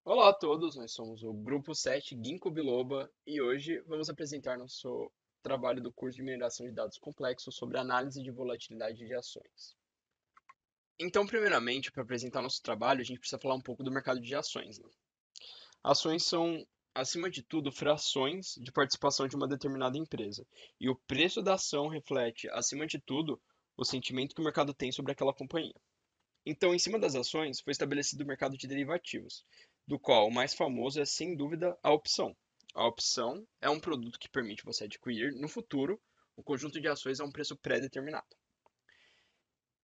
Olá a todos, nós somos o Grupo 7 Ginkgo Biloba e hoje vamos apresentar nosso trabalho do curso de mineração de dados complexos sobre análise de volatilidade de ações. Então, primeiramente, para apresentar nosso trabalho, a gente precisa falar um pouco do mercado de ações, né? Ações são, acima de tudo, frações de participação de uma determinada empresa, e o preço da ação reflete, acima de tudo, o sentimento que o mercado tem sobre aquela companhia. Então, em cima das ações, foi estabelecido o mercado de derivativos, do qual o mais famoso é, sem dúvida, a opção. A opção é um produto que permite você adquirir, no futuro, o conjunto de ações a um preço pré-determinado.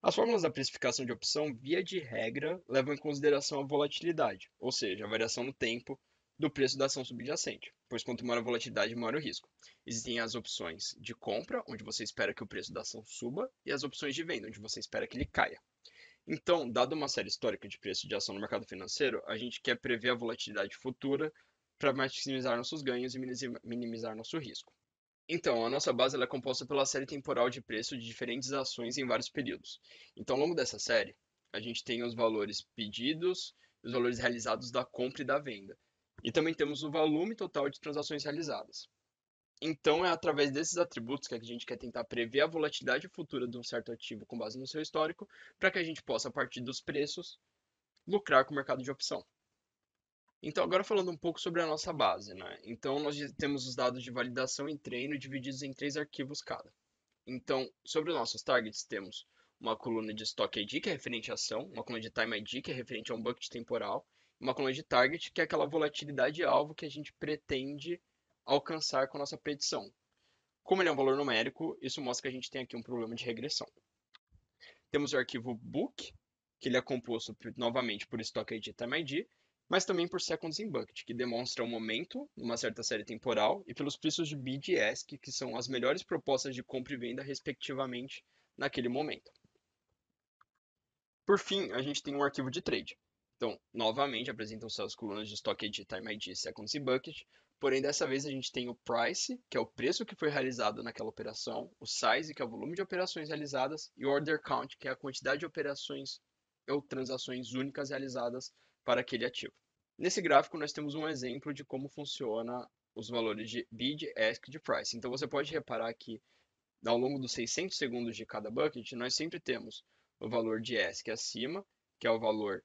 As fórmulas da precificação de opção, via de regra, levam em consideração a volatilidade, ou seja, a variação no tempo do preço da ação subjacente, pois quanto maior a volatilidade, maior o risco. Existem as opções de compra, onde você espera que o preço da ação suba, e as opções de venda, onde você espera que ele caia. Então, dada uma série histórica de preço de ação no mercado financeiro, a gente quer prever a volatilidade futura para maximizar nossos ganhos e minimizar nosso risco. Então, a nossa base ela é composta pela série temporal de preço de diferentes ações em vários períodos. Então, ao longo dessa série, a gente tem os valores pedidos, os valores realizados da compra e da venda. E também temos o volume total de transações realizadas. Então, é através desses atributos que a gente quer tentar prever a volatilidade futura de um certo ativo com base no seu histórico, para que a gente possa, a partir dos preços, lucrar com o mercado de opção. Então, agora falando um pouco sobre a nossa base, né? Então, nós temos os dados de validação e treino divididos em três arquivos cada. Então, sobre os nossos targets, temos uma coluna de Stock ID, que é referente à ação, uma coluna de Time ID, que é referente a um bucket temporal, e uma coluna de Target, que é aquela volatilidade alvo que a gente pretende alcançar com a nossa predição. Como ele é um valor numérico, isso mostra que a gente tem aqui um problema de regressão. Temos o arquivo book, que ele é composto novamente por Stock ID e Time ID, mas também por Seconds in Bucket, que demonstra o momento numa certa série temporal, e pelos preços de bid e ask, que são as melhores propostas de compra e venda, respectivamente, naquele momento. Por fim, a gente tem um arquivo de trade. Então, novamente, apresentam-se as colunas de Stock ID, Time ID, Seconds e Bucket, porém dessa vez a gente tem o Price, que é o preço que foi realizado naquela operação, o Size, que é o volume de operações realizadas, e o Order Count, que é a quantidade de operações ou transações únicas realizadas para aquele ativo. Nesse gráfico, nós temos um exemplo de como funciona os valores de bid, ask e de price. Então, você pode reparar que ao longo dos 600 segundos de cada bucket, nós sempre temos o valor de ask acima, que é o valor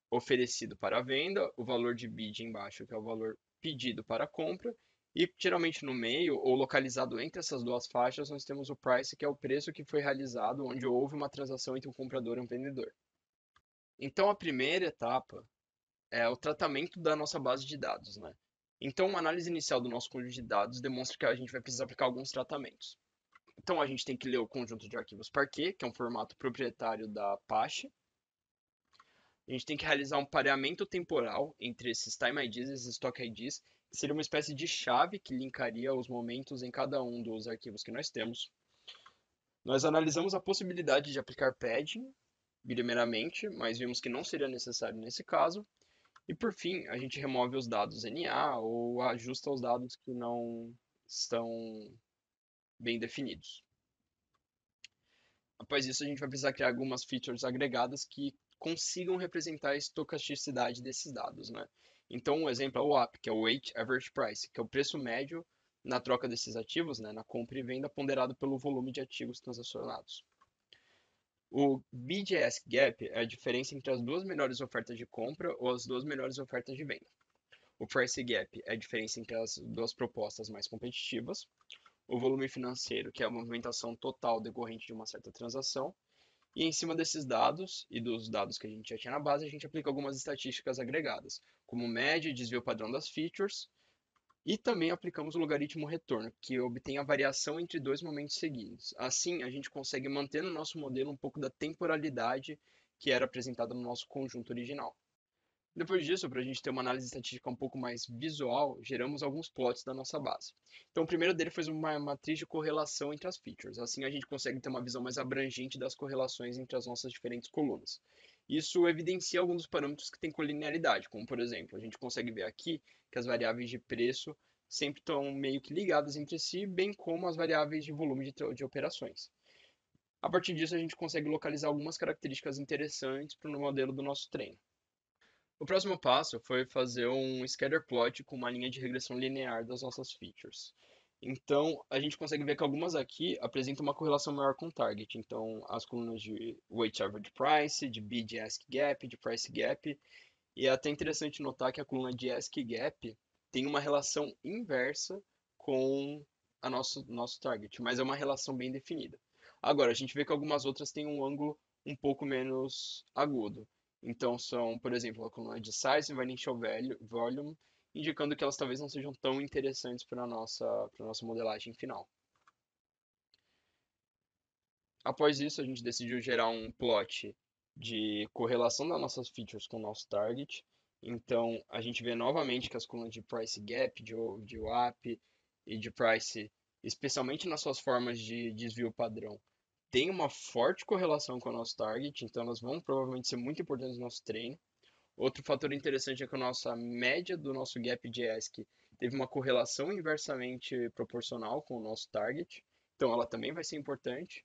oferecido para a venda, o valor de bid embaixo, que é o valor pedido para a compra, e geralmente no meio, ou localizado entre essas duas faixas, nós temos o price, que é o preço que foi realizado onde houve uma transação entre um comprador e um vendedor. Então, a primeira etapa é o tratamento da nossa base de dados, né? Então, uma análise inicial do nosso conjunto de dados demonstra que a gente vai precisar aplicar alguns tratamentos. Então, a gente tem que ler o conjunto de arquivos Parquet, que é um formato proprietário da Apache. A gente tem que realizar um pareamento temporal entre esses Time IDs e esses Stock IDs, que seria uma espécie de chave que linkaria os momentos em cada um dos arquivos que nós temos. Nós analisamos a possibilidade de aplicar padding, primeiramente, mas vimos que não seria necessário nesse caso. E por fim, a gente remove os dados NA ou ajusta os dados que não estão bem definidos. Após isso, a gente vai precisar criar algumas features agregadas que consigam representar a estocasticidade desses dados, né? Então, um exemplo é o WAP, que é o Weight Average Price, que é o preço médio na troca desses ativos, né, na compra e venda, ponderado pelo volume de ativos transacionados. O Bid-Ask Gap é a diferença entre as duas melhores ofertas de compra ou as duas melhores ofertas de venda. O Price Gap é a diferença entre as duas propostas mais competitivas. O volume financeiro, que é a movimentação total decorrente de uma certa transação. E em cima desses dados e dos dados que a gente já tinha na base, a gente aplica algumas estatísticas agregadas, como média e desvio padrão das features, e também aplicamos o logaritmo retorno, que obtém a variação entre dois momentos seguidos. Assim, a gente consegue manter no nosso modelo um pouco da temporalidade que era apresentada no nosso conjunto original. Depois disso, para a gente ter uma análise estatística um pouco mais visual, geramos alguns plots da nossa base. Então, o primeiro dele foi uma matriz de correlação entre as features. Assim, a gente consegue ter uma visão mais abrangente das correlações entre as nossas diferentes colunas. Isso evidencia alguns dos parâmetros que têm colinearidade, como, por exemplo, a gente consegue ver aqui que as variáveis de preço sempre estão meio que ligadas entre si, bem como as variáveis de volume de operações. A partir disso, a gente consegue localizar algumas características interessantes para o modelo do nosso treino. O próximo passo foi fazer um scatter plot com uma linha de regressão linear das nossas features. Então, a gente consegue ver que algumas aqui apresentam uma correlação maior com o target. Então, as colunas de weight average price, de bid ask gap, de price gap. E é até interessante notar que a coluna de ask gap tem uma relação inversa com a nosso target, mas é uma relação bem definida. Agora, a gente vê que algumas outras têm um ângulo um pouco menos agudo. Então, são, por exemplo, a coluna de size e initial volume, indicando que elas talvez não sejam tão interessantes para a nossa modelagem final. Após isso, a gente decidiu gerar um plot de correlação das nossas features com o nosso target. Então, a gente vê novamente que as colunas de price gap, de WAP e de price, especialmente nas suas formas de desvio padrão, têm uma forte correlação com o nosso target, então elas vão provavelmente ser muito importantes no nosso treino. Outro fator interessante é que a nossa média do nosso gap de ASCII teve uma correlação inversamente proporcional com o nosso target, então ela também vai ser importante.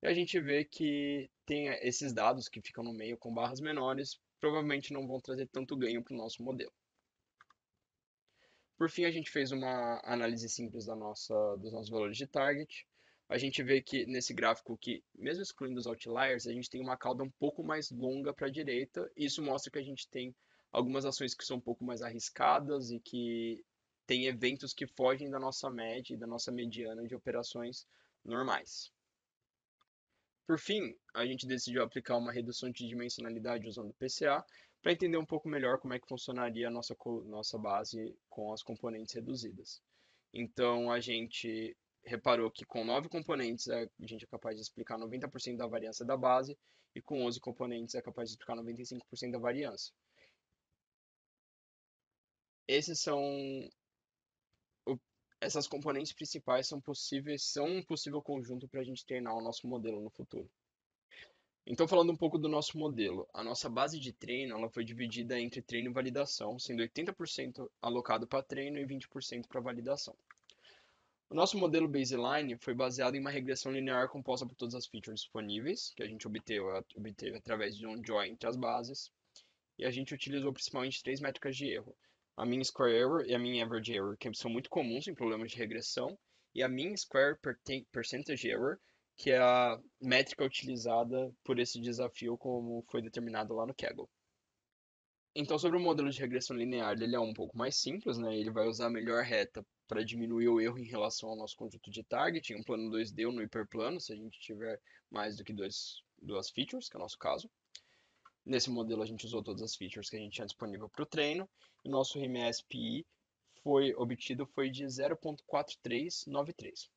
E a gente vê que tem esses dados que ficam no meio com barras menores, provavelmente não vão trazer tanto ganho para o nosso modelo. Por fim, a gente fez uma análise simples dos nossos valores de target. A gente vê que nesse gráfico que, mesmo excluindo os outliers, a gente tem uma cauda um pouco mais longa para a direita. E isso mostra que a gente tem algumas ações que são um pouco mais arriscadas e que tem eventos que fogem da nossa média e da nossa mediana de operações normais. Por fim, a gente decidiu aplicar uma redução de dimensionalidade usando o PCA para entender um pouco melhor como é que funcionaria a nossa base com as componentes reduzidas. Então, a gente reparou que com 9 componentes a gente é capaz de explicar 90% da variância da base e com 11 componentes é capaz de explicar 95% da variância. Esses são o- Essas componentes principais são um possível conjunto para a gente treinar o nosso modelo no futuro. Então, falando um pouco do nosso modelo, a nossa base de treino ela foi dividida entre treino e validação, sendo 80% alocado para treino e 20% para validação. O nosso modelo baseline foi baseado em uma regressão linear composta por todas as features disponíveis, que a gente obteve através de um join entre as bases, e a gente utilizou principalmente três métricas de erro: a mean square error e a mean average error, que são muito comuns em problemas de regressão, e a mean square percentage error, que é a métrica utilizada por esse desafio como foi determinado lá no Kaggle. Então, sobre o modelo de regressão linear, ele é um pouco mais simples, né? Ele vai usar a melhor reta para diminuir o erro em relação ao nosso conjunto de target, em um plano 2D ou no hiperplano, se a gente tiver mais do que duas features, que é o nosso caso. Nesse modelo, a gente usou todas as features que a gente tinha disponível para o treino, e nosso RMS-PI foi de 0.4393,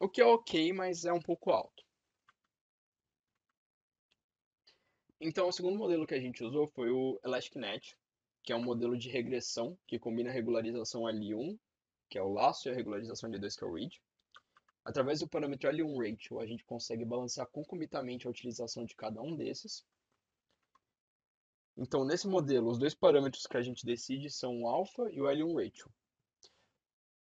o que é ok, mas é um pouco alto. Então, o segundo modelo que a gente usou foi o ElasticNet, que é um modelo de regressão que combina a regularização L1, que é o laço, e a regularização L2, que é o read. Através do parâmetro L1 Ratio, a gente consegue balancear concomitantemente a utilização de cada um desses. Então, nesse modelo, os dois parâmetros que a gente decide são o alpha e o L1 Ratio.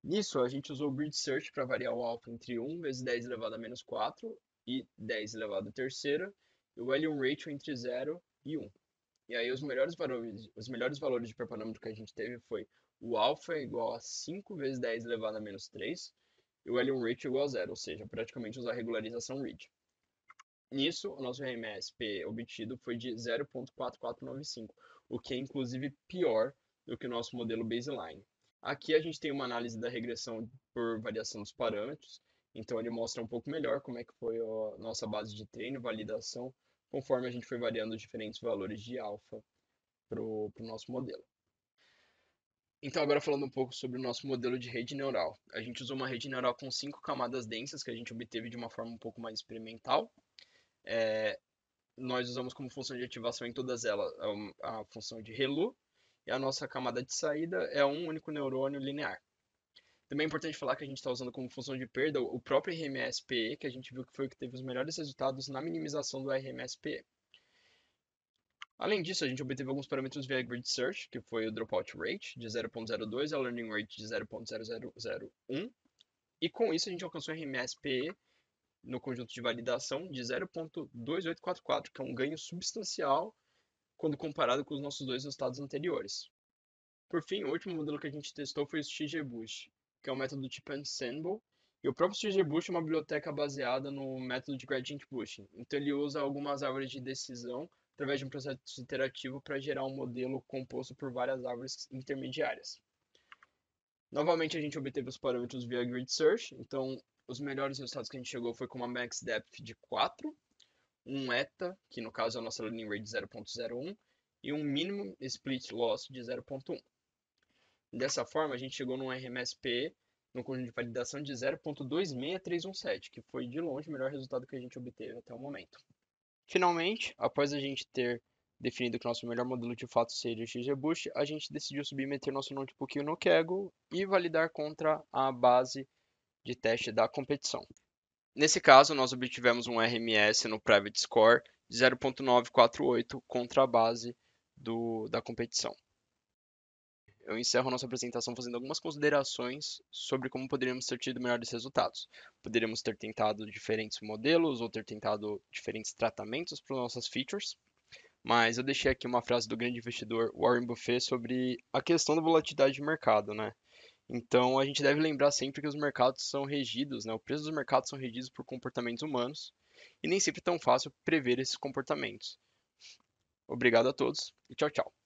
Nisso, a gente usou o grid search para variar o alpha entre 1 vezes 10 elevado a menos 4 e 10 elevado a terceira, e o L1 Ratio entre 0 e 1. E aí os melhores valores de hiperparâmetro que a gente teve foi o alpha igual a 5 vezes 10 elevado a menos 3 e o L1 ratio igual a zero, ou seja, praticamente usar a regularização read. Nisso, o nosso RMSP obtido foi de 0.4495, o que é inclusive pior do que o nosso modelo baseline. Aqui a gente tem uma análise da regressão por variação dos parâmetros, então ele mostra um pouco melhor como é que foi a nossa base de treino, validação, conforme a gente foi variando os diferentes valores de alfa para o nosso modelo. Então, agora falando um pouco sobre o nosso modelo de rede neural. A gente usou uma rede neural com 5 camadas densas que a gente obteve de uma forma um pouco mais experimental. Nós usamos como função de ativação em todas elas a função de ReLU, e a nossa camada de saída é um único neurônio linear. Também é importante falar que a gente está usando como função de perda o próprio RMS-PE, que a gente viu que foi o que teve os melhores resultados na minimização do RMS-PE. Além disso, a gente obteve alguns parâmetros via grid search, que foi o dropout rate de 0.02 e a learning rate de 0.0001. E com isso a gente alcançou o RMS-PE no conjunto de validação de 0.2844, que é um ganho substancial quando comparado com os nossos dois resultados anteriores. Por fim, o último modelo que a gente testou foi o XGBoost, que é um método tipo Ensemble, e o próprio XGBoost é uma biblioteca baseada no método de Gradient Boosting. Então ele usa algumas árvores de decisão através de um processo iterativo para gerar um modelo composto por várias árvores intermediárias. Novamente a gente obteve os parâmetros via Grid Search, então os melhores resultados que a gente chegou foi com uma Max Depth de 4, um ETA, que no caso é a nossa Learning Rate de 0.01, e um Minimum Split Loss de 0.1. Dessa forma, a gente chegou num RMSP, no conjunto de validação de 0.26317, que foi de longe o melhor resultado que a gente obteve até o momento. Finalmente, após a gente ter definido que o nosso melhor modelo de fato seria o XGBoost, a gente decidiu submeter nosso notebook no Kaggle e validar contra a base de teste da competição. Nesse caso, nós obtivemos um RMS no Private Score de 0.948 contra a base da competição. Eu encerro a nossa apresentação fazendo algumas considerações sobre como poderíamos ter tido melhores resultados. Poderíamos ter tentado diferentes modelos ou ter tentado diferentes tratamentos para nossas features, mas eu deixei aqui uma frase do grande investidor Warren Buffett sobre a questão da volatilidade de mercado, né? Então a gente deve lembrar sempre que os mercados são regidos, né? O preço dos mercados são regidos por comportamentos humanos e nem sempre é tão fácil prever esses comportamentos. Obrigado a todos e tchau, tchau.